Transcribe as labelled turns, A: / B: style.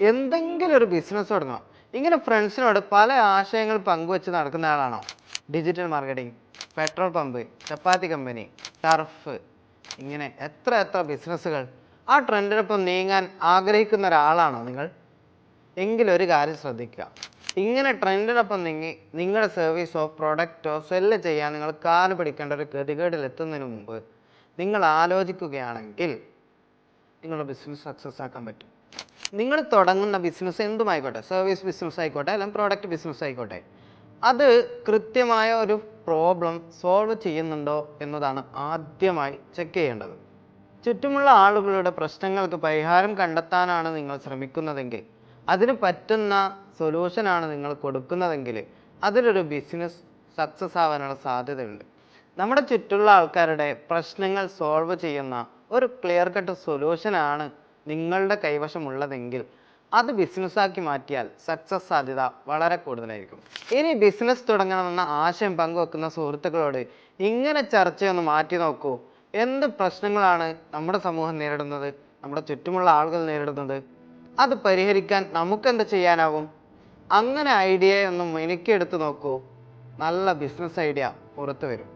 A: എന്തെങ്കിലും ഒരു ബിസിനസ് തുടങ്ങണം. ഇങ്ങനെ ഫ്രണ്ട്സിനോട് പല ആശയങ്ങൾ പങ്കുവെച്ച് നടക്കുന്ന ആളാണോ? ഡിജിറ്റൽ മാർക്കറ്റിംഗ്, പെട്രോൾ പമ്പ്, ചപ്പാത്തി കമ്പനി, ടർഫ്, ഇങ്ങനെ എത്ര എത്ര ബിസിനസ്സുകൾ. ആ ട്രെൻഡിനൊപ്പം നീങ്ങാൻ ആഗ്രഹിക്കുന്ന ഒരാളാണോ നിങ്ങൾ? എങ്കിലൊരു കാര്യം ശ്രദ്ധിക്കുക. ഇങ്ങനെ ട്രെൻഡിനൊപ്പം നീങ്ങി നിങ്ങളുടെ സർവീസോ പ്രൊഡക്റ്റോ സെല്ല് ചെയ്യാൻ നിങ്ങൾ കാല് പിടിക്കേണ്ട ഒരു ഗതികേടിൽ എത്തുന്നതിന് മുമ്പ് നിങ്ങൾ ആലോചിക്കുകയാണെങ്കിൽ നിങ്ങളുടെ ബിസിനസ് സക്സസ് ആക്കാൻ പറ്റും. നിങ്ങൾ തുടങ്ങുന്ന ബിസിനസ് എന്തുമായിക്കോട്ടെ, സർവീസ് ബിസിനസ് ആയിക്കോട്ടെ, അല്ലെങ്കിൽ പ്രോഡക്റ്റ് ബിസിനസ് ആയിക്കോട്ടെ, അത് കൃത്യമായ ഒരു പ്രോബ്ലം സോൾവ് ചെയ്യുന്നുണ്ടോ എന്നതാണ് ആദ്യമായി ചെക്ക് ചെയ്യേണ്ടത്. ചുറ്റുമുള്ള ആളുകളുടെ പ്രശ്നങ്ങൾക്ക് പരിഹാരം കണ്ടെത്താനാണ് നിങ്ങൾ ശ്രമിക്കുന്നതെങ്കിൽ, അതിന് പറ്റുന്ന സൊല്യൂഷനാണ് നിങ്ങൾ കൊടുക്കുന്നതെങ്കിൽ, അതിലൊരു ബിസിനസ് സക്സസ് ആവാനുള്ള സാധ്യതയുണ്ട്. നമ്മുടെ ചുറ്റുള്ള ആൾക്കാരുടെ പ്രശ്നങ്ങൾ സോൾവ് ചെയ്യുന്ന ഒരു ക്ലിയർ കട്ട് സൊല്യൂഷനാണ് നിങ്ങളുടെ കൈവശമുള്ളതെങ്കിൽ അത് ബിസിനസ്സാക്കി മാറ്റിയാൽ സക്സസ് സാധ്യത വളരെ കൂടുതലായിരിക്കും. ഇനി ബിസിനസ് തുടങ്ങണമെന്ന ആശയം പങ്കുവെക്കുന്ന സുഹൃത്തുക്കളോട് ഇങ്ങനെ ചർച്ചയൊന്ന് മാറ്റി നോക്കൂ. എന്ത് പ്രശ്നങ്ങളാണ് നമ്മുടെ സമൂഹം നേരിടുന്നത്, നമ്മുടെ ചുറ്റുമുള്ള ആളുകൾ നേരിടുന്നത്, അത് പരിഹരിക്കാൻ നമുക്കെന്ത് ചെയ്യാനാവും? അങ്ങനെ ഐഡിയ ഒന്ന് മെനുക്കിയെടുത്ത് നോക്കൂ. നല്ല ബിസിനസ് ഐഡിയ പുറത്തു വരും.